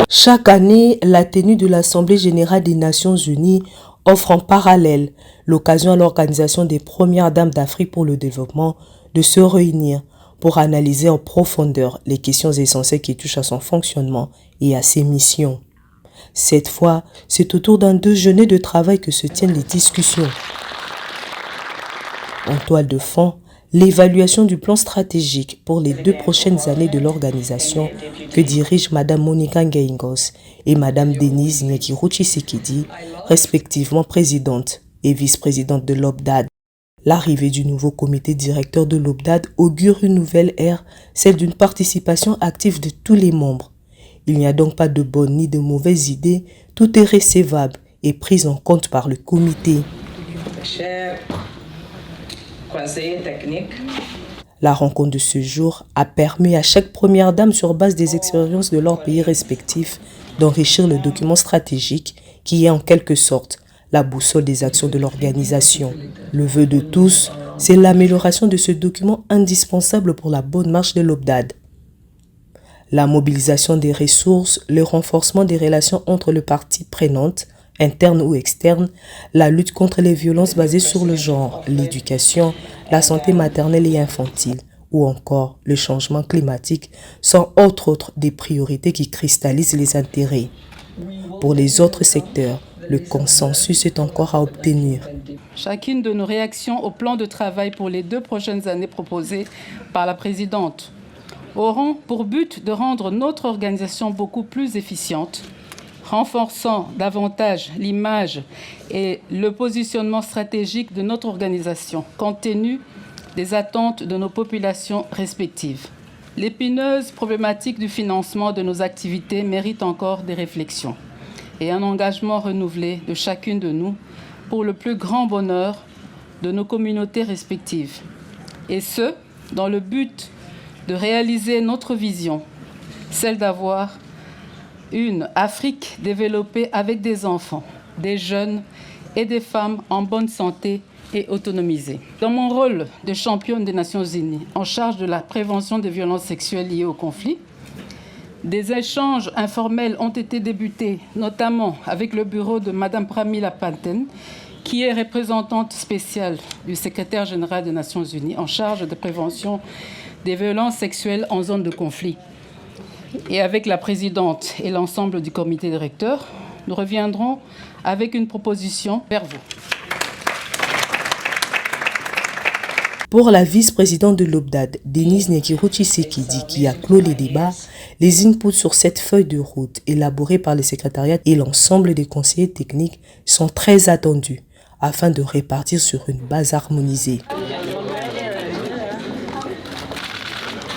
Chaque année, la tenue de l'Assemblée générale des Nations unies offre en parallèle l'occasion à l'Organisation des Premières Dames d'Afrique pour le développement de se réunir pour analyser en profondeur les questions essentielles qui touchent à son fonctionnement et à ses missions. Cette fois, c'est autour d'un déjeuner de travail que se tiennent les discussions. En toile de fond, l'évaluation du plan stratégique pour les 2 prochaines années de l'organisation que dirigent Mme Monica Ngaingos et Mme Denise Nyakiru-Tshisekedi, respectivement présidente et vice-présidente de l'OBDAD. L'arrivée du nouveau comité directeur de l'OBDAD augure une nouvelle ère, celle d'une participation active de tous les membres. Il n'y a donc pas de bonnes ni de mauvaises idées, tout est recevable et pris en compte par le comité. Chers conseillers techniques, la rencontre de ce jour a permis à chaque première dame, sur base des expériences de leurs pays respectifs, d'enrichir le document stratégique qui est en quelque sorte la boussole des actions de l'organisation. Le vœu de tous, c'est l'amélioration de ce document indispensable pour la bonne marche de l'OBDAD. La mobilisation des ressources, le renforcement des relations entre les parties prenantes, internes ou externes, la lutte contre les violences basées sur le genre, l'éducation, la santé maternelle et infantile, ou encore le changement climatique sont entre autres des priorités qui cristallisent les intérêts. Pour les autres secteurs, le consensus est encore à obtenir. Chacune de nos réactions au plan de travail pour les 2 prochaines années proposées par la présidente auront pour but de rendre notre organisation beaucoup plus efficiente, renforçant davantage l'image et le positionnement stratégique de notre organisation, compte tenu des attentes de nos populations respectives. L'épineuse problématique du financement de nos activités mérite encore des réflexions et un engagement renouvelé de chacune de nous pour le plus grand bonheur de nos communautés respectives. Et ce, dans le but de réaliser notre vision, celle d'avoir une Afrique développée avec des enfants, des jeunes et des femmes en bonne santé et autonomisées. Dans mon rôle de championne des Nations Unies en charge de la prévention des violences sexuelles liées au conflit, des échanges informels ont été débutés, notamment avec le bureau de Mme Pramila Patten, qui est représentante spéciale du secrétaire général des Nations Unies en charge de prévention des violences sexuelles en zone de conflit. Et avec la présidente et l'ensemble du comité directeur, nous reviendrons avec une proposition vers vous. Pour la vice-présidente de l'OBDAD, Denise Nyakiru-Tshisekedi, qui a clos les débats, les inputs sur cette feuille de route élaborée par le secrétariat et l'ensemble des conseillers techniques sont très attendus afin de répartir sur une base harmonisée.